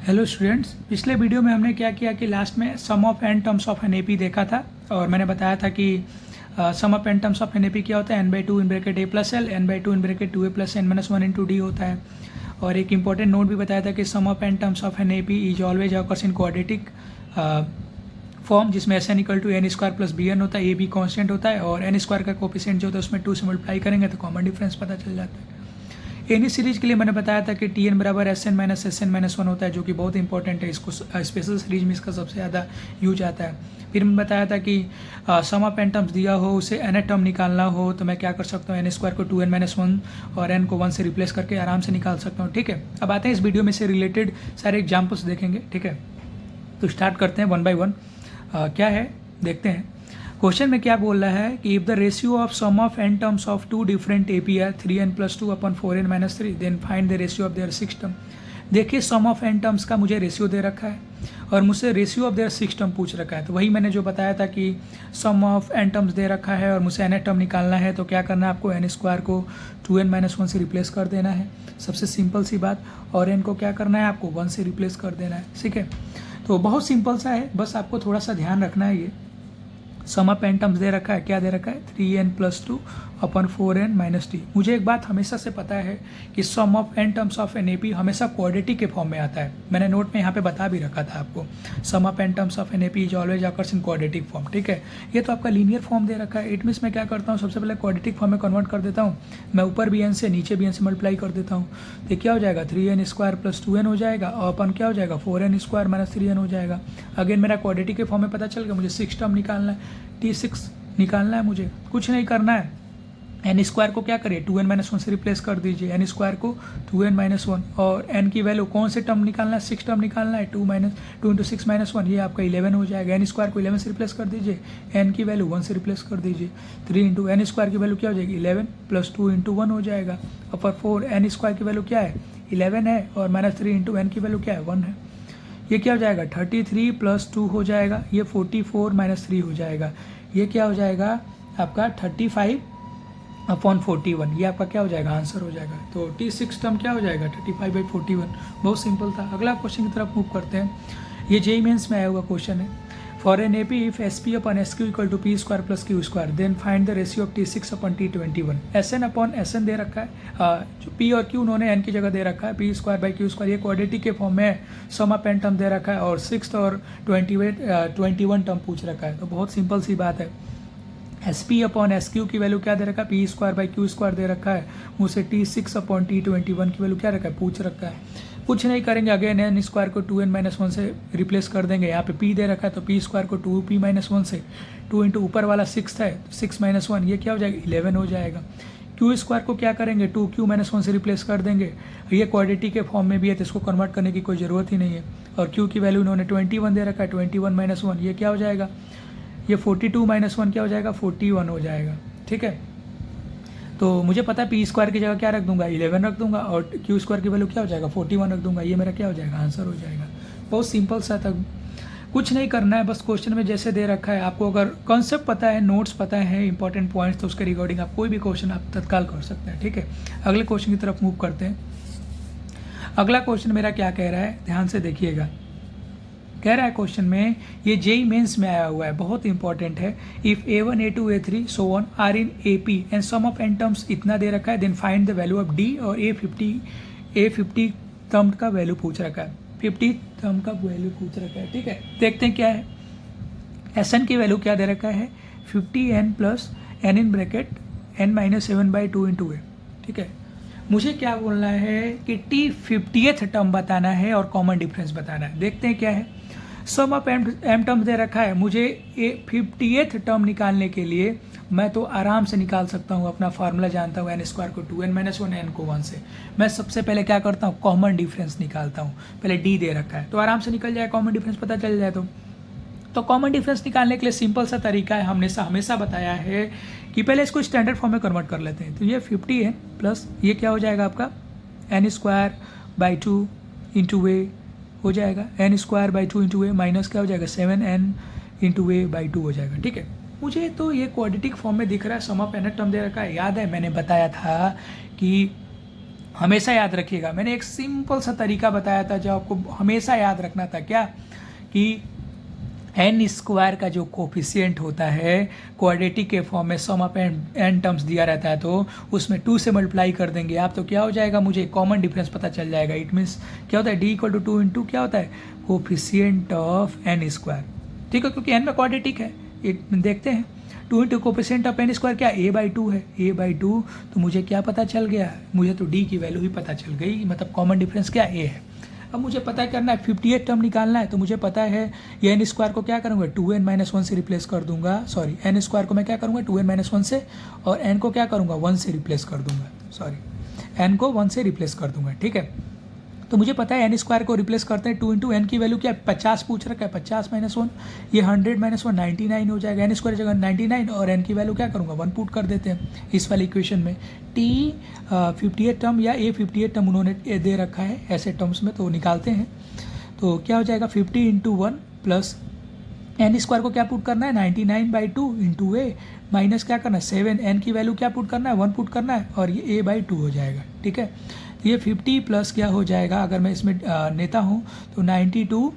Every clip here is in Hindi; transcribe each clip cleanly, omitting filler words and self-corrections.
हेलो स्टूडेंट्स, पिछले वीडियो में हमने क्या किया कि लास्ट में sum of n terms of an AP देखा था और मैंने बताया था कि sum of n terms of an AP क्या होता है, n by two in bracket a plus l, n by two in bracket two a plus n minus one into d होता है। और एक इंपॉर्टेंट नोट भी बताया था कि sum of n terms of an AP is always occurs in quadratic form, जिसमें S n equal to n square plus b n होता है, ए बी कॉन्स्टेंट होता है और एन स्क्वायर का कोफिशिएंट जो होता है उसमें टू से मल्टीप्लाई करेंगे तो कॉमन डिफरेंस पता चल जाता है। एनी सीरीज के लिए मैंने बताया था कि टी एन बराबर एस एन माइनस वन होता है, जो कि बहुत इंपॉर्टेंट है। इसको स्पेशल सीरीज में इसका सबसे ज़्यादा यूज आता है। फिर मैं बताया था कि सम ऑफ एन टर्म्स दिया हो, उसे एन टर्म निकालना हो तो मैं क्या कर सकता हूँ, एन स्क्वायर को टू एन माइनस वन और एन को वन से रिप्लेस करके आराम से निकाल सकता हूँ। ठीक है, अब आते हैं इस वीडियो में से रिलेटेड सारे एग्जाम्पल्स देखेंगे। ठीक है, तो स्टार्ट करते हैं वन बाई वन। क्या है देखते हैं। क्वेश्चन में क्या बोल रहा है कि if the ratio of sum of n terms of two different AP are 3n plus two upon 4n minus three, then find the ratio of their six term. देखिए, सम ऑफ एन टर्म्स का मुझे रेशियो दे रखा है और मुझसे ratio of their six term पूछ रखा है। तो वही मैंने जो बताया था कि सम ऑफ एन टर्म्स दे रखा है और मुझसे एन टर्म निकालना है, तो क्या करना है आपको, एन स्क्वायर को 2n माइनस वन से रिप्लेस कर देना है। सबसे सिंपल सी बात। और एन को क्या करना है आपको, वन से रिप्लेस कर देना है। ठीक है, तो बहुत सिंपल सा है, बस आपको थोड़ा सा ध्यान रखना है। ये सम ऑफ एन टर्म्स दे रखा है, क्या दे रखा है, 3n प्लस टू अपन 4n माइनस टी। मुझे एक बात हमेशा से पता है कि sum of n terms of an A P हमेशा क्वाड्रेटिक के फॉर्म में आता है। मैंने नोट में यहाँ पे बता भी रखा था आपको, sum of n terms of an A P is always occurs in quadratic form. ठीक है, ये तो आपका लीनियर फॉर्म दे रखा है। इट मीन्स मैं क्या करता हूँ, सबसे पहले क्वाड्रेटिक फॉर्म में कन्वर्ट कर देता हूँ। मैं ऊपर भी एन से नीचे भी एन से मल्टीप्लाई कर देता हूँ, तो क्या हो जाएगा, 3n स्क्वायर प्लस 2n हो जाएगा और अपन क्या हो जाएगा, 4n स्क्वायर माइनस 3n हो जाएगा। अगेन मेरा क्वाड्रेटिक के फॉर्म में पता चल गया। मुझे सिक्स टर्म निकालना है, T6 निकालना है। मुझे कुछ नहीं करना है। एन स्क्वायर को क्या करिए, 2n माइनस वन से रिप्लेस कर दीजिए, एन स्क्वायर को 2n माइनस वन और एन की वैल्यू कौन से टर्म निकालना है, सिक्स टर्म निकालना है। 2 इंटू सिक्स माइनस वन, ये आपका 11 हो जाएगा। एन स्क्वायर को 11 से रिप्लेस कर दीजिए, एन की वैल्यू 1 से रिप्लेस कर दीजिए। 3 इंटू एन स्क्वायर की वैल्यू क्या हो जाएगी, 11 प्लस 2 इंटू वन हो जाएगा। और 4 एन स्क्वायर की वैल्यू क्या है, 11 है और माइनस 3 इंटू एन की वैल्यू क्या है, 1 है। ये क्या हो जाएगा, 33 प्लस 2 हो जाएगा, ये 44 माइनस 3 हो जाएगा। ये क्या हो जाएगा आपका 35 अपॉन 41, ये आपका क्या हो जाएगा, आंसर हो जाएगा। तो T6 टर्म क्या हो जाएगा, 35/41। बहुत सिंपल था। अगला क्वेश्चन की तरफ मूव करते हैं। ये जेईई मेंस में आया हुआ क्वेश्चन है। For an A P if S p upon S q equal to p square plus q square, then find the ratio of T6 upon T21। S n upon S n दे रखा है, जो पी और क्यू उन्होंने एन की जगह दे रखा है, p square by q square, ये क्वाड्रेटिक के फॉर्म में सम ऑफ एन टर्म दे रखा है और सिक्स और 21 टर्म पूछ रखा है। तो बहुत सिंपल सी बात है। S p upon S q की वैल्यू क्या दे रखा है, p square by q square दे रखा है। मुझसे T6 अपॉन T21 की वैल्यू क्या रखा है, पूछ रखा है। कुछ नहीं करेंगे, अगेन एन स्क्वायर को 2n माइनस वन से रिप्लेस कर देंगे। यहाँ पे p दे रखा है तो पी स्क्वायर को 2p माइनस वन से, 2 इंटू ऊपर वाला 6 है, 6 माइनस वन, ये क्या हो जाएगा, 11 हो जाएगा। क्यू स्क्वायर को क्या करेंगे, 2q माइनस वन से रिप्लेस कर देंगे। ये क्वाड्रेटिक के फॉर्म में भी है तो इसको कन्वर्ट करने की कोई ज़रूरत ही नहीं है। और q की वैल्यू इन्होंने 21 दे रखा है, 21 माइनस वन, ये क्या हो जाएगा, ये 42 माइनस वन क्या हो जाएगा, 41 हो जाएगा। ठीक है, तो मुझे पता है पी स्क्वायर की जगह क्या रख दूंगा, 11 रख दूंगा और क्यू स्क्वायर की वैल्यू क्या हो जाएगा, 41 रख दूंगा। ये मेरा क्या हो जाएगा, आंसर हो जाएगा। बहुत सिंपल सा था, कुछ नहीं करना है, बस क्वेश्चन में जैसे दे रखा है। आपको अगर कॉन्सेप्ट पता है, नोट्स पता है, इंपॉर्टेंट पॉइंट्स, तो उसके रिगार्डिंग आप कोई भी क्वेश्चन आप तत्काल कर सकते हैं। ठीक है, अगले क्वेश्चन की तरफ मूव करते हैं। अगला क्वेश्चन मेरा क्या कह रहा है, ध्यान से देखिएगा। कह रहा है क्वेश्चन में, ये जेईई मेंस में आया हुआ है, बहुत इंपॉर्टेंट है। If A1 A2 A3 so on are in AP and sum of n terms इतना दे रखा है, then find the value of D और A50 टर्म का वैल्यू पूछ रखा है, 50 टर्म का वैल्यू पूछ रखा है। ठीक है, देखते हैं क्या है। Sn की वैल्यू क्या दे रखा है, 50n plus n in bracket n minus 7/2 into a. ठीक है, मुझे क्या बोलना है कि T50th टर्म बताना है और कॉमन डिफरेंस बताना है। देखते हैं क्या है। सम ऑफ एम टर्म दे रखा है, मुझे 50th टर्म निकालने के लिए मैं तो आराम से निकाल सकता हूँ, अपना फार्मूला जानता हूँ, एन स्क्वायर को 2n माइनस वन, एन को 1 से। मैं सबसे पहले क्या करता हूँ, कॉमन डिफरेंस निकालता हूँ। पहले डी दे रखा है तो आराम से निकल जाए, कॉमन डिफरेंस पता चल जाए। तो कॉमन डिफरेंस निकालने के लिए सिंपल सा तरीका है, हमने हमेशा बताया है कि पहले इसको स्टैंडर्ड फॉर्म में कन्वर्ट कर लेते हैं। तो ये 50n प्लस ये क्या हो जाएगा आपका, n square by 2 into a हो जाएगा, n square by 2 into a minus क्या हो जाएगा, 7n इंटू ए बाई 2 हो जाएगा। ठीक है, मुझे तो ये क्वाड्रेटिक फॉर्म में दिख रहा है। सम ऑफ एन टर्म दे रखा है, याद है मैंने बताया था कि हमेशा याद रखिएगा, मैंने एक सिंपल सा तरीका बताया था जो आपको हमेशा याद रखना था, क्या कि एन स्क्वायर का जो कोफिशिएंट होता है क्वाड्रेटिक के फॉर्म में सम ऑफ एन टर्म्स दिया रहता है, तो उसमें 2 से मल्टीप्लाई कर देंगे आप, तो क्या हो जाएगा, मुझे कॉमन डिफरेंस पता चल जाएगा। इट मीन्स क्या होता है, डी इक्वल टू 2 इंटू क्या होता है, कोफिशिएंट ऑफ एन स्क्वायर, ठीक है, क्योंकि एन में क्वाड्रेटिक है। देखते हैं 2 into coefficient of N square क्या a/2 है, a/2, तो मुझे क्या पता चल गया, मुझे तो d की वैल्यू ही पता चल गई, मतलब कॉमन डिफरेंस क्या a है। अब मुझे पता करना है 58 टर्म निकालना है, तो मुझे पता है ये एन स्क्वायर को क्या करूँगा 2n-1 से रिप्लेस कर दूंगा, सॉरी एन स्क्वायर को मैं क्या करूँगा 2n-1 से, और एन को क्या करूँगा 1 से रिप्लेस कर दूंगा, सॉरी एन को 1 से रिप्लेस कर दूंगा, ठीक है। तो मुझे पता है एन स्क्वायर को रिप्लेस करते हैं 2 इंटू एन की वैल्यू क्या है 50 पूछ रखा है, 50 - 1 ये 100 - 1 99 हो जाएगा, एन स्क्वायर जगह 99 और एन की वैल्यू क्या करूँगा 1 पुट कर देते हैं इस वाली इक्वेशन में। टी 58 टर्म या ए 58 टर्म उन्होंने दे रखा है ऐसे टर्म्स में, तो निकालते हैं। तो क्या हो जाएगा 50 इंटू 1 प्लस एन स्क्वायर को क्या पुट करना है 99/2 इंटू ए माइनस क्या करना है 7, एन की वैल्यू क्या पुट करना है 1 पुट करना है, और ये a/2 हो जाएगा, ठीक है। ये 50 प्लस क्या हो जाएगा, अगर मैं इसमें नेता हूँ तो 92,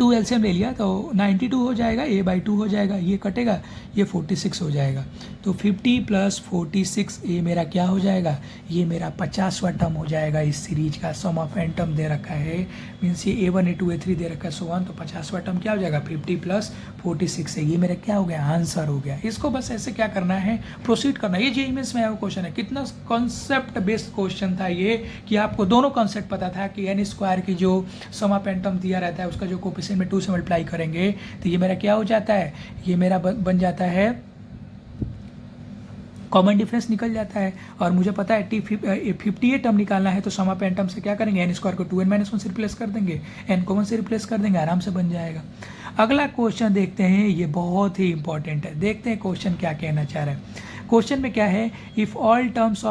2 एलसीएम ले लिया तो 92 हो जाएगा, a/2 हो जाएगा, ये कटेगा, ये 46 हो जाएगा। तो 50 प्लस 46 ये मेरा क्या हो जाएगा, ये मेरा 50वां टर्म हो जाएगा इस सीरीज का। सम ऑफ एन टर्म दे रखा है, मीन्स ये a1 a2 a3 दे रखा है, सो 1, तो 50वां टर्म क्या हो जाएगा 50 प्लस 46 है, ये मेरा क्या हो गया आंसर हो गया। इसको बस ऐसे क्या करना है, प्रोसीड करना है। ये जेईई मेंस में आया क्वेश्चन है, कितना कॉन्सेप्ट बेस्ड क्वेश्चन था ये, कि आपको दोनों कॉन्सेप्ट पता था कि एन स्क्वायर की जो सम ऑफ एन टर्म दिया रहता है उसका जो कोफिशिएंट में 2 से मल्टीप्लाई करेंगे तो ये मेरा क्या हो जाता है, ये मेरा बन जाता है कॉमन डिफरेंस निकल जाता है। और मुझे पता है 58 टर्म निकालना है, तो सम ऑफ एन टर्म से क्या करेंगे एन स्क्वायर को 2n-1 से रिप्लेस कर देंगे, एन को 1 से रिप्लेस कर देंगे, आराम से बन जाएगा। अगला क्वेश्चन देखते हैं, ये बहुत ही इंपॉर्टेंट है, देखते हैं क्वेश्चन क्या कहना चाह रहा है। क्वेश्चन में क्या है, if all terms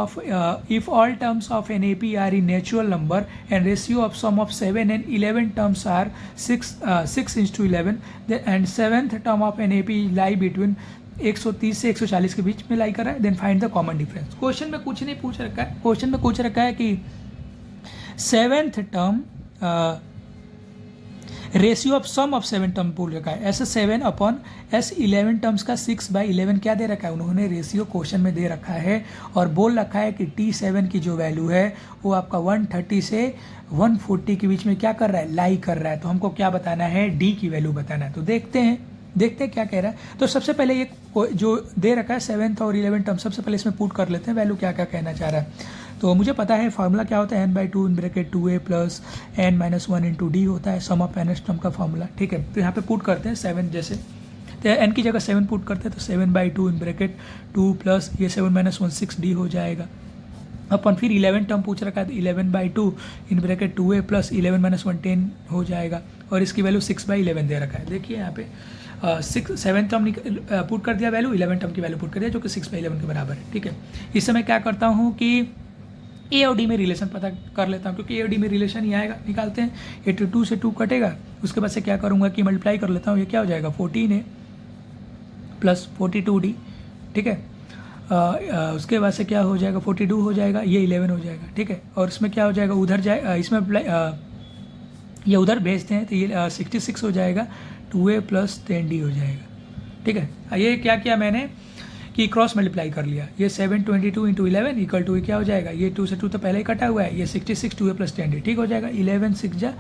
of an AP are in natural number and ratio of sum of 7 and 11 terms are 6:11 and 7th term of an AP lie between 130 से 140 के बीच में लाई कर रहा है, then find the common difference. Question में कुछ नहीं पूछ रखा है, क्वेश्चन में पूछ रखा है कि 7th term ratio of sum of 7 term बोल रखा है, ऐसे 7 अपॉन एस 11 टर्म्स का 6/11 क्या दे रखा है, उन्होंने रेशियो क्वेश्चन में दे रखा है, और बोल रखा है कि T7 की जो वैल्यू है वो आपका 130 से 140 के बीच में क्या कर रहा है, लाई कर रहा है। तो हमको क्या बताना है, D की वैल्यू बताना है। तो देखते हैं क्या कह रहा है। तो सबसे पहले ये जो दे रखा है 7th और 11 टर्म, सबसे पहले इसमें पुट कर लेते हैं वैल्यू क्या क्या कहना चाह रहा है। तो मुझे पता है फार्मूला क्या होता है, n/2 in bracket 2a plus n-1 into d होता है सम ऑफ एन टर्म का फार्मूला, ठीक है। तो यहाँ पे पुट करते हैं 7, जैसे तो n की जगह 7 पुट करते हैं, तो 7/2 इन ब्रैकेट 2 प्लस ये 7-1 6d हो जाएगा। अपन फिर 11 टर्म पूछ रखा है, तो 11/2 इन ब्रैकेट 2a प्लस 11-1 10 हो जाएगा, और इसकी वैल्यू 6/11 दे रखा है। देखिए यहाँ पे 7 टर्म पुट कर दिया वैल्यू, 11 टर्म की वैल्यू पुट कर दिया जो कि 6/11 के बराबर है, ठीक है। इस समय क्या करता हूँ कि ए और डी में रिलेशन पता कर लेता हूँ, क्योंकि ए और डी में रिलेशन ही आएगा, निकालते हैं। 82 से 2 कटेगा, उसके बाद से क्या करूँगा कि मल्टीप्लाई कर लेता हूँ, ये क्या हो जाएगा 14a प्लस 42d, ठीक है। उसके बाद से क्या हो जाएगा 42 हो जाएगा, ये 11 हो जाएगा, ठीक है। और इसमें क्या हो जाएगा, उधर जाए इसमें ये उधर भेजते हैं तो ये 66 हो जाएगा, 2a प्लस 10d हो जाएगा, ठीक है। ये क्या किया मैंने कि क्रॉस मल्टीप्लाई कर लिया, ये 722 इंटू 11 इक्वल टू क्या हो जाएगा, ये 2 से 2 तो पहले ही कटा हुआ है, ये 66 2a प्लस 10d, ठीक हो जाएगा। 11 6 जा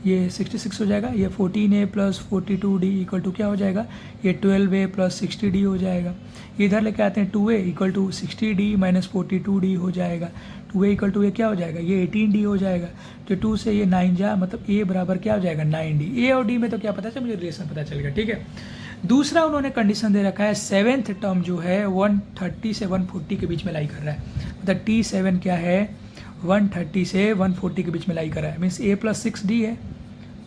ये 66 हो जाएगा, ये 14a plus 42d equal to क्या हो जाएगा, ये 12a प्लस 60d हो जाएगा। इधर लेके आते हैं 2a equal to 60d minus 42d हो जाएगा, 2a इक्वल टू ये क्या हो जाएगा, ये 18d हो जाएगा। तो 2 से ये 9 जा, मतलब a बराबर क्या हो जाएगा 9d। a और d में तो क्या पता चल, मुझे रिलेशन पता चलेगा, ठीक है। दूसरा उन्होंने कंडीशन दे रखा है 7th टर्म जो है 130 से 140 के बीच में लाई कर रहा है, मतलब T7 क्या है 130 से 140 के बीच में लाई कर रहा है, मीन्स a प्लस 6d है,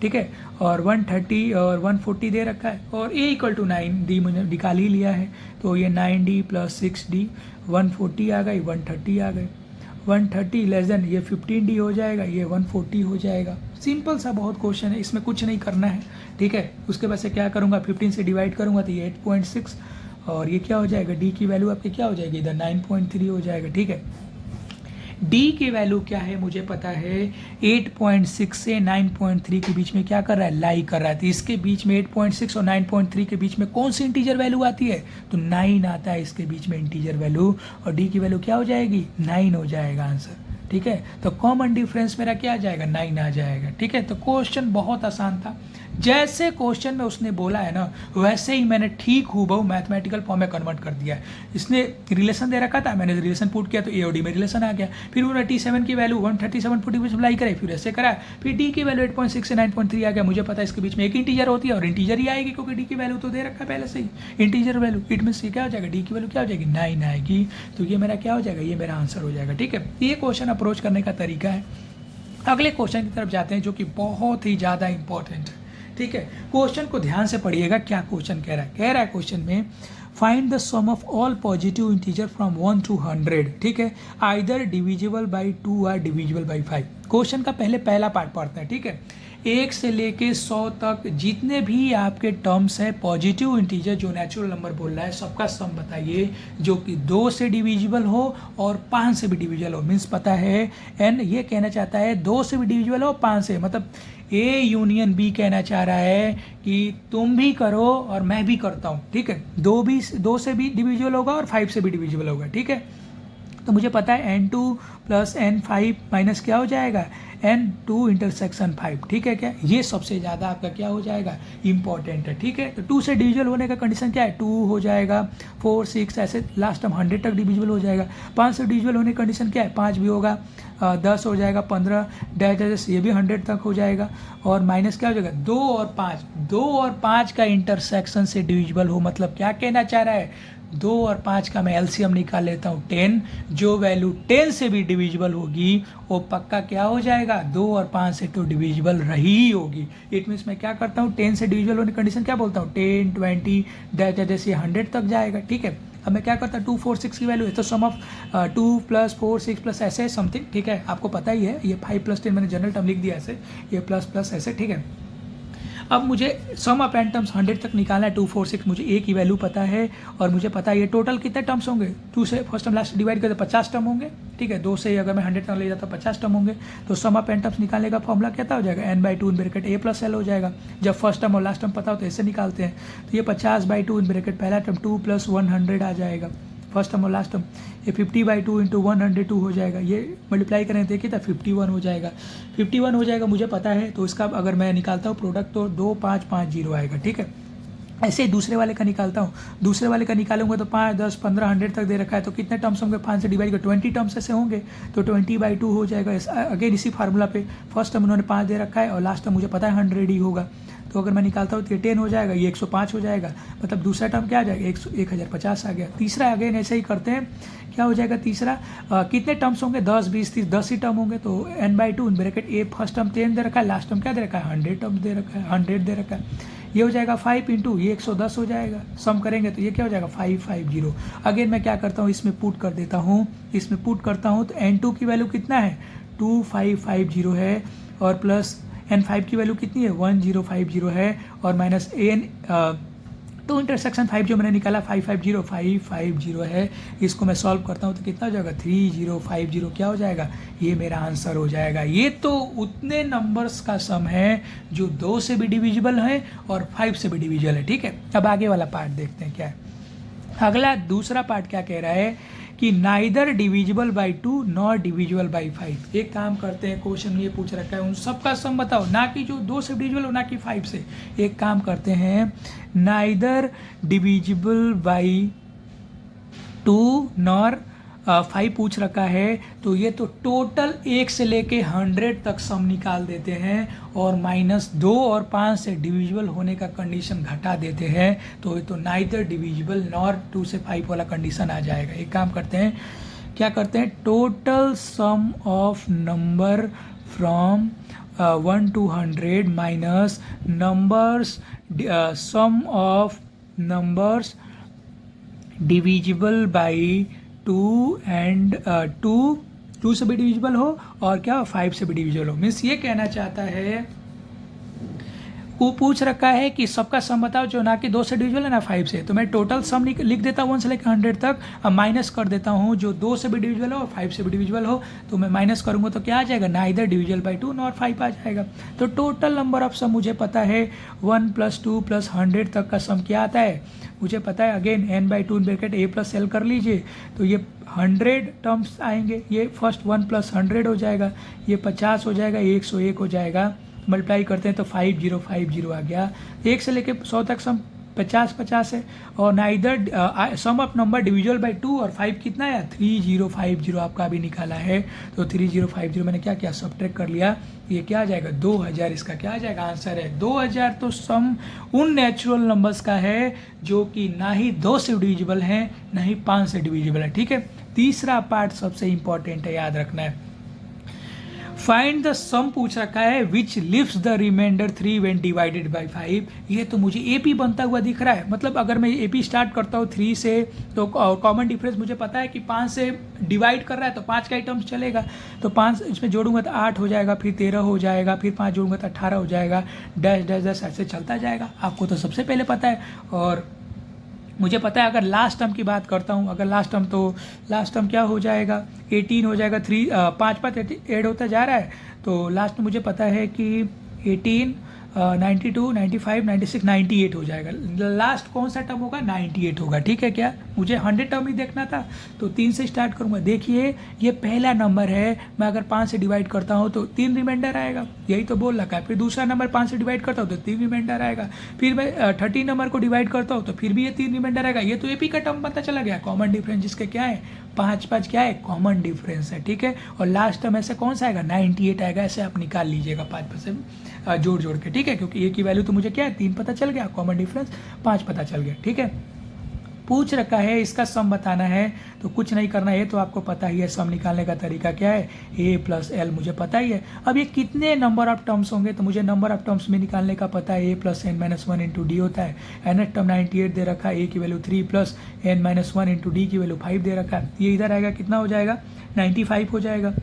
ठीक है। और 130 और 140 दे रखा है, और a इक्वल टू 9d मुझे निकाल ही लिया है, तो ये 9d प्लस 6d 140 आ गई, 130 आ गई, 130 लेस देन ये 15d हो जाएगा, ये 140 हो जाएगा। सिंपल सा बहुत क्वेश्चन है, इसमें कुछ नहीं करना है, ठीक है। उसके बाद से क्या करूँगा 15 से डिवाइड करूँगा तो ये 8.6, और ये क्या हो जाएगा, d की वैल्यू आपकी क्या हो जाएगी इधर 9.3 हो जाएगा, ठीक है। डी की वैल्यू क्या है मुझे पता है, 8.6 से 9.3 के बीच में क्या कर रहा है, लाई कर रहा है। तो इसके बीच में 8.6 और 9.3 के बीच में कौन सी इंटीजर वैल्यू आती है, तो 9 आता है इसके बीच में इंटीजर वैल्यू, और डी की वैल्यू क्या हो जाएगी, 9 हो जाएगा आंसर। ठीक है, तो कॉमन डिफरेंस मेरा क्या आ जाएगा, 9 आ जाएगा। ठीक है, तो क्वेश्चन बहुत आसान था, जैसे क्वेश्चन में उसने बोला है ना वैसे ही मैंने ठीक हूबहू मैथमेटिकल फॉर्म में कन्वर्ट कर दिया है। इसने रिलेशन दे रखा था, मैंने रिलेशन पुट किया तो ए और डी में रिलेशन आ गया। फिर उन्होंने T7 की वैल्यू 137.40 अप्लाई करे, फिर ऐसे करा, फिर डी की वैल्यू 8.6 से 9.3 आ गया। मुझे पता है इसके बीच में एक इंटीजर होती है और इंटीजर ही आएगी क्योंकि डी की वैल्यू तो दे रखा है पहले से ही, इंटीजर वैल्यू। इट मीन्स ये क्या हो जाएगा, डी की वैल्यू क्या हो जाएगी, 9 आएगी। तो ये मेरा क्या हो जाएगा, ये मेरा आंसर हो जाएगा। ठीक है, ये क्वेश्चन अप्रोच करने का तरीका है। अगले क्वेश्चन की तरफ जाते हैं जो कि बहुत ही ज़्यादा इंपॉर्टेंट है। ठीक है, क्वेश्चन को ध्यान से पढ़िएगा, क्या क्वेश्चन कह रहा है क्वेश्चन में, find the sum of all positive integer from 1 to 100। ठीक है, आइदर डिविजिबल बाई 2 और डिविजिबल बाई 5। क्वेश्चन का पहला पार्ट पढ़ते हैं। ठीक है, 1 से लेके 100 तक जितने भी आपके टर्म्स हैं पॉजिटिव इंटीजर जो नेचुरल नंबर बोल रहा है सबका सम बताइए जो कि 2 से डिविजिबल हो और 5 से भी डिविजिबल हो। मीन्स पता है एन ये कहना चाहता है 2 से भी डिविजिबल हो 5 से, मतलब ए यूनियन बी कहना चाह रहा है कि तुम भी करो और मैं भी करता हूँ। ठीक है, 2 से भी डिविजिबल होगा और 5 से भी डिविजिबल होगा। ठीक है, तो मुझे पता है n2 प्लस n5 माइनस क्या हो जाएगा, n2 इंटरसेक्शन 5। ठीक है, क्या ये सबसे ज़्यादा आपका क्या हो जाएगा, इंपॉर्टेंट है। ठीक है, तो 2 से डिविजिबल होने का कंडीशन क्या है, 2 हो जाएगा, 4 6 ऐसे लास्ट टाइम 100 तक डिविजिबल हो जाएगा। 5 से डिविजिबल होने की कंडीशन क्या है, 5 भी होगा, 10 हो जाएगा, 15 डैश ये भी 100 तक हो जाएगा, और माइनस क्या हो जाएगा 2 और 5। 2 और 5 का इंटरसेक्शन से डिविजिबल हो मतलब क्या कहना चाह रहा है, 2 और 5 का मैं एलसीएम निकाल लेता हूँ 10, जो वैल्यू 10 से भी डिविजिबल होगी वो पक्का क्या हो जाएगा, 2 और 5 से तो डिविजिबल रही होगी। इट मीन्स मैं क्या करता हूँ 10 से डिविजिबल होने की कंडीशन क्या बोलता हूँ, 10 20 जैसे 100 तक जाएगा। ठीक है, अब मैं क्या करता हूँ 2 4 6 की वैल्यू है तो सम ऑफ 2 प्लस 4 6 प्लस ऐसे समथिंग। ठीक है, आपको पता ही है ये 5 प्लस 10 मैंने जनरल टर्म लिख दिया ऐसे, ये प्लस प्लस ऐसे। ठीक है, अब मुझे सम ऑफ एन टर्म्स 100 तक निकालना है, 2 4 6 मुझे ए की वैल्यू पता है और मुझे पता है ये टोटल कितने टर्म्स होंगे, 2 से फर्स्ट टर्म लास्ट डिवाइड करते 50 टर्म होंगे। ठीक है, 2 से अगर मैं 100 तक ले जाता 50 टर्म होंगे, तो सम ऑफ एन टर्म्स निकालने का फॉर्मूला क्या हो जाएगा, n/2 in bracket a plus L हो जाएगा। जब फर्स्ट टर्म और लास्ट टर्म पता हो तो ऐसे निकालते हैं, तो ये 50/2 इन ब्रैकेट पहला टर्म 2 + 100 आ जाएगा फर्स्ट टर्म और लास्ट टर्म, ये 50/2 इंटू 102 हो जाएगा, ये मल्टीप्लाई करें देखिए तो 51 हो जाएगा। 51 हो जाएगा मुझे पता है, तो इसका अगर मैं निकालता हूँ प्रोडक्ट तो 2550 आएगा। ठीक है, ऐसे ही दूसरे वाले का निकालता हूँ, दूसरे वाले का निकालूंगा तो 5 10 15 100 तक दे रखा है, तो कितने टर्म्स होंगे 5 से डिवाइड कर 20 टर्म्स ऐसे होंगे, तो 20/2 हो जाएगा। अगेन इसी फार्मूला पे फर्स्ट टर्म उन्होंने 5 दे रखा है और लास्ट टर्म मुझे पता है 100 ही होगा, तो अगर मैं निकालता हूँ तो ये 10 हो जाएगा, ये 105 हो जाएगा, मतलब दूसरा टर्म क्या आ जाएगा 1050 आ गया। तीसरा अगेन ऐसे ही करते हैं, क्या हो जाएगा तीसरा, कितने टर्म्स होंगे 10 20 30 10 ही टर्म होंगे, तो n/2 इन ब्रैकेट ए फर्स्ट टर्म 10 दे रखा है, लास्ट टर्म क्या दे रखा है 100 टर्म दे रखा है, 100 दे रखा है। ये हो जाएगा 5 इंटू ये 110 हो जाएगा, सम करेंगे तो ये क्या हो जाएगा 550। अगेन मैं क्या करता हूँ इसमें पुट कर देता हूँ, इसमें पुट करता हूँ तो n2 की वैल्यू कितना है 2550 है, और प्लस n5 की वैल्यू कितनी है 1050 है, और माइनस तो इंटरसेक्शन 5 जो मैंने निकाला 550 है, इसको मैं सॉल्व करता हूँ तो कितना हो जाएगा 3050 क्या हो जाएगा, ये मेरा आंसर हो जाएगा। ये तो उतने नंबर्स का सम है जो 2 से भी डिविजिबल है और 5 से भी डिविजिबल है। ठीक है, अब आगे वाला पार्ट देखते हैं क्या है। अगला दूसरा पार्ट क्या कह रहा है कि neither divisible by 2 nor divisible by 5। एक काम करते हैं, क्वेश्चन में ये पूछ रखा है उन सबका सम बताओ, ना कि जो 2 से डिविजिबल हो ना कि 5 से। एक काम करते हैं, नाइदर डिविजिबल बाई 2 नॉर 5 पूछ रखा है, तो ये तो टोटल 1 से लेके 100 तक सम निकाल देते हैं और -2 और 5 से डिविजिबल होने का कंडीशन घटा देते हैं, तो ये तो नाइदर डिविजिबल नॉर 2 से 5 वाला कंडीशन आ जाएगा। एक काम करते हैं, क्या करते हैं, total sum of number from 1 to 100 minus numbers sum of numbers divisible by 2 and 2 से भी डिविजिबल हो और क्या 5 से भी डिविजिबल हो। मीन्स ये कहना चाहता है को पूछ रखा है कि सबका सम बताओ जो ना कि 2 से डिविजिबल है ना 5 से, तो मैं टोटल सम लिख देता हूँ 1 से लेकर 100 तक। अब माइनस कर देता हूँ जो 2 से भी डिविजिबल हो और 5 से भी डिविजिबल हो, तो मैं माइनस करूँगा तो क्या आ जाएगा, नाइदर डिविजिबल बाई 2 नॉर 5 आ जाएगा। तो टोटल नंबर ऑफ सम मुझे पता है 1 + 2 + 100 तक का सम क्या आता है मुझे पता है। Again n/2 bracket a + l कर लीजिए, तो ये 100 टर्म्स आएंगे। ये फर्स्ट 1 + 100 हो जाएगा, ये 50 हो जाएगा, 101 हो जाएगा। मल्टीप्लाई करते हैं तो 5050 आ गया। 1 से लेके 100 तक सम 50 है। और neither sum of number divisible by 2 और 5 कितना है 3050 आपका अभी निकाला है। तो 3050 मैंने क्या किया, सब्ट्रैक्ट कर लिया, ये क्या आ जाएगा 2000। इसका क्या आ जाएगा, आंसर है 2000। तो सम उन नेचुरल नंबर्स का है जो कि ना ही 2 से डिविजिबल है ना ही 5 से डिविजिबल है। ठीक है, तीसरा पार्ट सबसे इंपॉर्टेंट है, याद रखना है। फाइंड द सम पूछ रखा है which leaves the remainder 3 when divided by 5। ये तो मुझे एपी बनता हुआ दिख रहा है। मतलब अगर मैं एपी स्टार्ट करता हूँ 3 से, तो कॉमन डिफरेंस मुझे पता है कि 5 से डिवाइड कर रहा है तो 5 का ही टर्म्स चलेगा। तो 5 इसमें जोड़ूंगा तो 8 हो जाएगा, फिर 13 हो जाएगा, फिर 5 जोड़ूंगा तो 18 हो जाएगा, डैश डैश डैश ऐसे चलता जाएगा। आपको तो सबसे पहले पता है। और मुझे पता है अगर लास्ट टर्म की बात करता हूँ, अगर लास्ट टर्म क्या हो जाएगा 18 हो जाएगा। 5 8 होता जा रहा है। तो लास्ट में मुझे पता है कि 18 92 95 96 98 हो जाएगा। लास्ट कौन सा टर्म होगा 98 होगा। ठीक है, क्या मुझे 100 टर्म ही देखना था, तो 3 से स्टार्ट करूँगा। देखिए ये पहला नंबर है, मैं अगर 5 से डिवाइड करता हूँ तो 3 रिमाइंडर आएगा, यही तो बोल रखा है। फिर दूसरा नंबर 5 से डिवाइड करता हूँ तो 3 रिमाइंडर आएगा। फिर मैं 13 नंबर को डिवाइड करता हूँ तो फिर भी ये 3 रिमाइंडर आएगा। ये तो एपी का टर्म पता चला गया। कॉमन डिफरेंस जिसके क्या है 5 क्या है, कॉमन डिफरेंस है। ठीक है, और लास्ट टर्म ऐसे कौन सा आएगा 98 आएगा। ऐसे आप निकाल लीजिएगा 5 से जोड़ के। ठीक है, क्योंकि ए की वैल्यू तो मुझे क्या है 3 पता चल गया, कॉमन डिफरेंस 5 पता चल गया। ठीक है, पूछ रखा है इसका सम बताना है, तो कुछ नहीं करना है, तो आपको पता ही है सम निकालने का तरीका क्या है, a + l मुझे पता ही है। अब ये कितने नंबर ऑफ टर्म्स होंगे, तो मुझे नंबर ऑफ टर्म्स में निकालने का पता है, a + n - 1 × d होता है। nth टर्म 98 दे रखा है, a की वैल्यू 3 + n - 1 × d की वैल्यू 5 दे रखा है। ये इधर आएगा कितना हो जाएगा 95 हो जाएगा।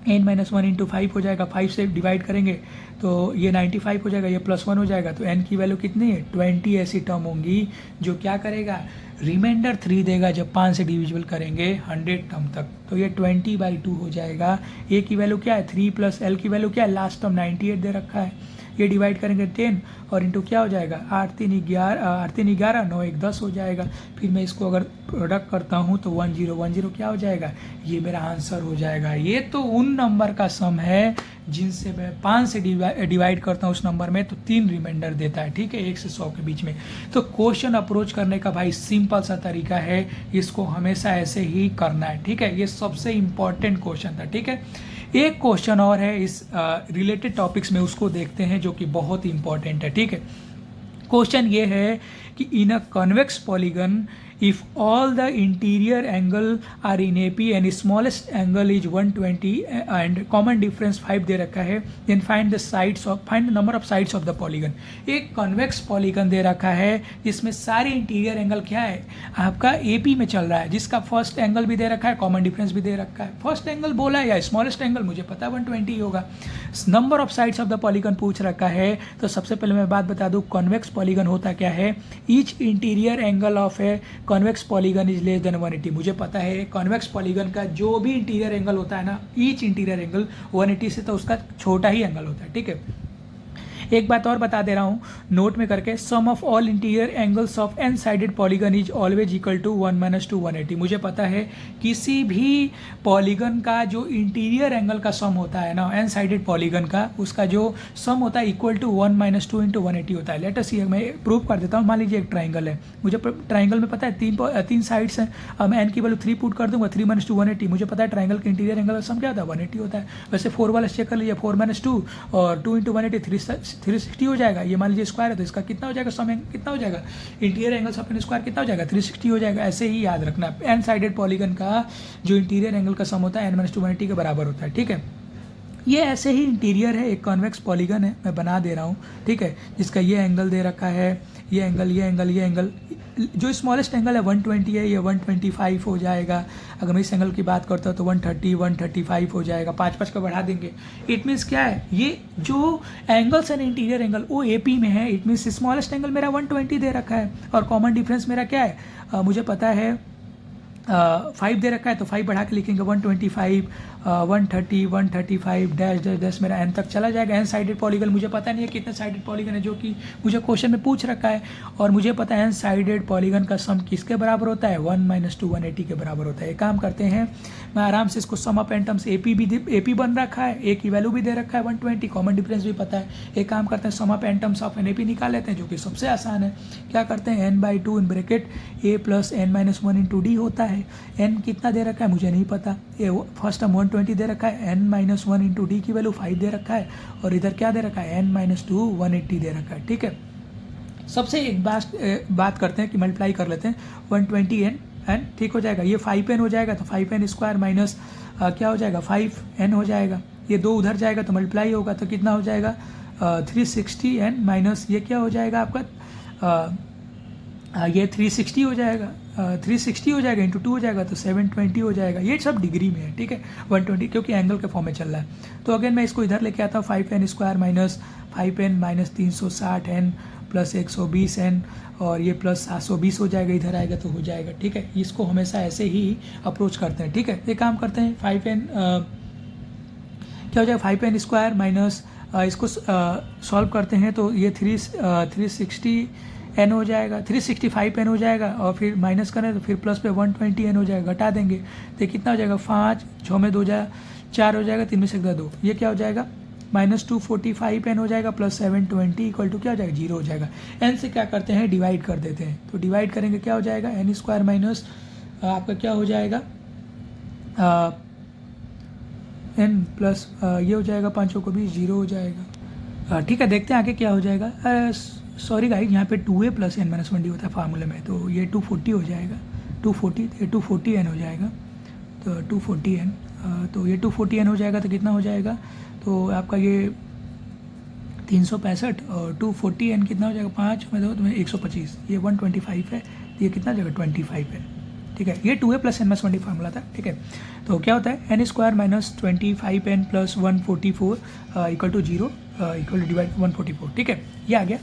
n - 1 × 5 हो जाएगा, 5 से डिवाइड करेंगे तो ये 95 हो जाएगा, ये +1 हो जाएगा। तो n की वैल्यू कितनी है 20 ऐसी टर्म होंगी जो क्या करेगा रिमाइंडर 3 देगा जब 5 से डिविजिबल करेंगे 100 टर्म तक। तो ये 20/2 हो जाएगा। a की वैल्यू क्या है 3 + l की वैल्यू क्या है, लास्ट टर्म 98 दे रखा है। ये डिवाइड करेंगे 10 और इंटू क्या हो जाएगा 8 3 11 9 1 10 हो जाएगा। फिर मैं इसको अगर प्रोडक्ट करता हूँ तो 1010 क्या हो जाएगा, ये मेरा आंसर हो जाएगा। ये तो उन नंबर का सम है जिनसे मैं 5 से डिवाइड करता हूँ उस नंबर में, तो 3 रिमाइंडर देता है। ठीक है, 1 से 100 के बीच में। तो क्वेश्चन अप्रोच करने का भाई सिंपल सा तरीका है, इसको हमेशा ऐसे ही करना है। ठीक है, ये सबसे इंपॉर्टेंट क्वेश्चन था। ठीक है, एक क्वेश्चन और है इस रिलेटेड टॉपिक्स में, उसको देखते हैं जो कि बहुत इंपॉर्टेंट है। ठीक है, क्वेश्चन ये है कि in a convex polygon if all the interior angle are in AP and smallest angle is 120 and common difference 5 दे रखा है, then find the number of sides of the polygon। एक convex polygon दे रखा है जिसमें सारे इंटीरियर एंगल क्या है आपका AP में चल रहा है, जिसका फर्स्ट एंगल भी दे रखा है, कॉमन डिफरेंस भी दे रखा है। फर्स्ट एंगल बोला है या स्मॉलेस्ट एंगल मुझे पता है 120 होगा। Number of sides of the polygon पूछ रखा है। तो सबसे पहले मैं बात बता दूं कॉन्वेक्स पॉलीगन होता क्या है। Each interior angle of a convex polygon is less than 180। मुझे पता है कॉन्वेक्स पॉलीगन का जो भी इंटीरियर एंगल होता है ना, ईच इंटीरियर एंगल 180 से तो उसका छोटा ही एंगल होता है। ठीक है, एक बात और बता दे रहा हूँ नोट में करके, sum of all interior angles of n sided polygon is always equal to 1 - 2 180। मुझे पता है किसी भी पॉलीगन का जो इंटीरियर एंगल का सम होता है ना, एन साइडेड पॉलीगन का, उसका जो सम होता है इक्वल टू 1 - 2 × 180 होता है। लेट अस सी, मैं प्रूव कर देता हूँ। मान लीजिए एक ट्राइंगल है, मुझे ट्राइंगल में पता है तीन साइड्स हैं। अब मैं एन की वैल्यू 3 पुट कर दूंगा, 3 - 2 180। मुझे पता है ट्राइंगल के इंटीरियर एंगल का सम क्या होता है 180 होता है। वैसे 4 वाला चेक कर लीजिए, 4 - 2 और 2 × 180 360 हो जाएगा। ये मान लीजिए स्क्वायर है तो इसका कितना हो जाएगा, सम कितना हो जाएगा, interior angles of N square कितना हो जाएगा 360 हो जाएगा। ऐसे ही याद रखना, एन साइडेड पॉलीगन का जो इंटीरियर एंगल का सम होता है n - 2 180 के बराबर होता है। ठीक है, ये ऐसे ही इंटीरियर है, एक कॉन्वेक्स पॉलीगन है, मैं बना दे रहा हूँ, ठीक है, जिसका ये एंगल दे रखा है, ये एंगल, ये एंगल, ये एंगल, जो स्मॉलेस्ट एंगल है 120 है, ये 125 हो जाएगा। अगर मैं इस एंगल की बात करता हूँ तो 130, 135 हो जाएगा, 5 का बढ़ा देंगे। इट मीन्स क्या है, ये जो एंगल्स है इंटीरियर एंगल वो AP में है, इट मीन्स स्मॉलेस्ट एंगल मेरा 120 दे रखा है, और कॉमन डिफरेंस मेरा क्या है, मुझे पता है 5 दे रखा है, तो 5 बढ़ा के लिखेंगे 125, 130, 135 डैश डैश डैश, मेरा n तक चला जाएगा। n साइडेड पॉलीगन मुझे पता नहीं है कितने साइडेड पॉलीगन है, जो कि मुझे क्वेश्चन में पूछ रखा है, और मुझे पता है n साइडेड पॉलीगन का सम किसके बराबर होता है, 1 - 2 180 के बराबर होता है। एक काम करते हैं, मैं आराम से इसको सम ऑफ n टर्म्स AP बन रखा है, a की वैल्यू भी दे रखा है 120, कॉमन डिफरेंस भी पता है। एक काम करते हैं, sum of n terms of NAP निकाल लेते हैं, जो कि सबसे आसान है। क्या करते हैं, n/2 in bracket a + n - 1 × d होता है। n कितना दे रखा है मुझे नहीं पता, ये फर्स्ट टर्म 120 दे रखा है, n - 1 × d की वैल्यू 5 दे रखा है, और इधर क्या दे रखा है, n - 2 180 दे रखा है, ठीक है। सबसे एक बात करते हैं कि मल्टीप्लाई कर लेते हैं, 120n ठीक हो जाएगा, ये 5n हो जाएगा, तो 5n स्क्वायर माइनस क्या हो जाएगा, 5n हो जाएगा, ये 2 उधर जाएगा तो मल्टीप्लाई होगा, तो कितना हो जाएगा 360n माइनस ये क्या हो जाएगा आपका, ये 360 हो जाएगा, 360 हो जाएगा इंटू 2 हो जाएगा, तो 720 हो जाएगा। ये सब डिग्री में है, ठीक है, 120 क्योंकि एंगल के फॉर्म में चल रहा है। तो अगेन मैं इसको इधर लेके आता हूँ, 5n square minus 5n minus 360n plus 120n, और ये प्लस 720 हो जाएगा, इधर आएगा तो हो जाएगा, ठीक है। इसको हमेशा ऐसे ही अप्रोच करते हैं, ठीक है। एक काम करते हैं, 5n क्या हो जाएगा, 5n स्क्वायर माइनस इसको सॉल्व करते हैं, तो ये 360n हो जाएगा, 365n हो जाएगा, और फिर माइनस करें तो फिर प्लस पे 120n हो जाएगा, घटा देंगे तो कितना हो जाएगा, 5 6 में 2 जाए 4 हो जाएगा, 3 में से 2, ये क्या हो जाएगा -245n हो जाएगा, प्लस 720 इक्वल टू क्या हो जाएगा, 0 हो जाएगा। n से क्या करते हैं, डिवाइड कर देते हैं, तो डिवाइड करेंगे क्या हो जाएगा, n स्क्वायर माइनस आपका क्या हो जाएगा n प्लस ये हो जाएगा, 5 को भी 0 हो जाएगा, ठीक है। देखते हैं आगे क्या हो जाएगा। सॉरी गाइस, यहाँ पे 2a + n - 1d होता है फार्मूले में, तो ये 240 हो जाएगा, 240n हो जाएगा, तो 240n, तो ये 240n हो जाएगा, तो कितना हो जाएगा, तो आपका ये 365 और 240n कितना हो जाएगा, 5 में 2 तो 125, ये 125 है, तो ये कितना हो जाएगा 25 है, ठीक है। ये 2a + n - 1d फार्मूला था, ठीक है। तो क्या होता है, n square minus 25n plus 144 equal to 0 equal to divide 144, ठीक है, ये आ गया,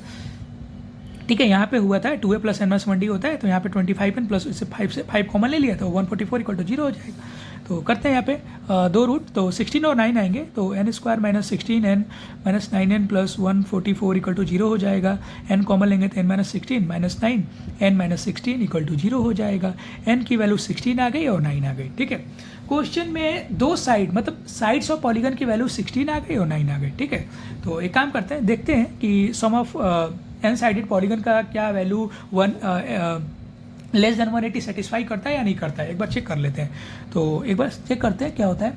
ठीक है। यहाँ पे हुआ था 2a + n - 1d होता है, तो यहाँ पे 25n प्लस इससे 5 कॉमन ले लिया, तो 144 इक्वल टू 0 हो जाएगा। तो करते हैं यहाँ पे 2 रूट, तो 16 और 9 आएंगे, तो n square minus 16n minus 9n plus 144 equal to 0 हो जाएगा। n कॉमन लेंगे तो n - 16 minus 9 n - 16 equal to 0 हो जाएगा। n की वैल्यू 16 आ गई और 9 आ गई, ठीक है। क्वेश्चन में दो साइड मतलब साइड्स ऑफ पॉलीगन की वैल्यू 16 आ गई और 9 आ गई, ठीक है। तो एक काम करते हैं, देखते हैं कि sum of n sided polygon का क्या वैल्यू लेस देन 180 सेटिस्फाई करता है या नहीं करता है, एक बार चेक कर लेते हैं। तो एक बार चेक करते हैं क्या होता है।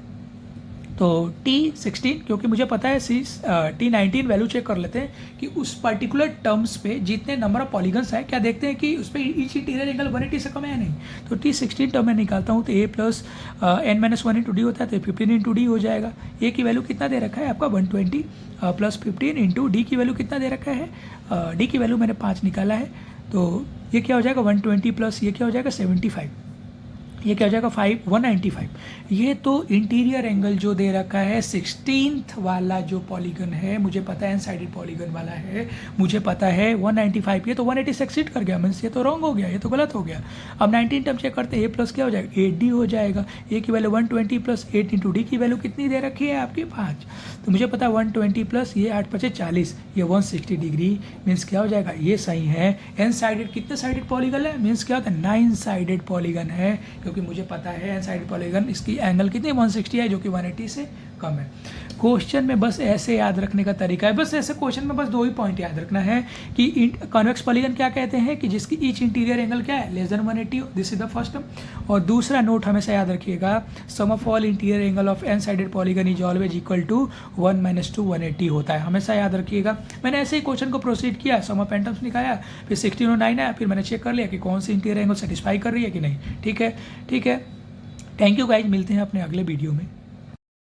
तो T16 क्योंकि मुझे पता है T19 वैल्यू चेक कर लेते हैं कि उस पर्टिकुलर टर्म्स पे जितने नंबर ऑफ पॉलीगन्स है, क्या देखते हैं कि उस पर ईच इंटीरियर एंगल 180 से कम है या नहीं। तो T16 टर्म में निकालता हूँ, तो a + n - 1 × d होता है, तो 15 × d हो जाएगा। a की वैल्यू कितना दे रखा है आपका 120 प्लस 15 × d की वैल्यू कितना दे रखा है, d की वैल्यू मैंने 5 निकाला है, तो ये क्या हो जाएगा 120 प्लस ये क्या हो जाएगा 75, ये क्या हो जाएगा 195। ये तो इंटीरियर एंगल जो दे रखा है 16th वाला जो पॉलीगन है, मुझे पता है एन साइडेड पॉलीगन वाला है, मुझे पता है 195, ये तो 180 से एक्सीड कर गया, मीन्स ये तो रॉन्ग हो गया, ये तो गलत हो गया। अब 19 टर्म चेक करते हैं, a प्लस क्या हो जाएगा 8d हो जाएगा। a की वैल्यू 120 प्लस 8 × d की वैल्यू कितनी दे रखी है आपकी 5, तो मुझे पता है 120 प्लस ये 8 × 5 = 40, ये 160 डिग्री, मीन्स क्या हो जाएगा ये सही है। एन साइडेड कितने साइडेड पॉलीगन है, मीन्स क्या होता है 9 साइडेड पॉलीगन है, क्योंकि मुझे पता है एन साइडेड पॉलीगन इसकी एंगल कितनी 160 है, जो कि 180 से कम है। क्वेश्चन में बस ऐसे याद रखने का तरीका है, बस ऐसे क्वेश्चन में बस 2 ही पॉइंट याद रखना है कि कॉन्वेक्स पॉलीगन क्या कहते हैं कि जिसकी ईच इंटीरियर एंगल क्या है less than 180, this is the first term. और दूसरा नोट हमेशा याद रखिएगा, sum of all interior angle of n sided polygon is always equal to 1 - 2 180 होता है, हमेशा याद रखिएगा। मैंने ऐसे ही क्वेश्चन को प्रोसीड किया, सम ऑफ एन टर्म्स निकाला, फिर 16 और 9 आया, फिर मैंने चेक कर लिया कि कौन सी इंटीरियर एंगल सेटिस्फाई कर रही है कि नहीं, ठीक है। थैंक यू गाइज, मिलते हैं अपने अगले वीडियो में।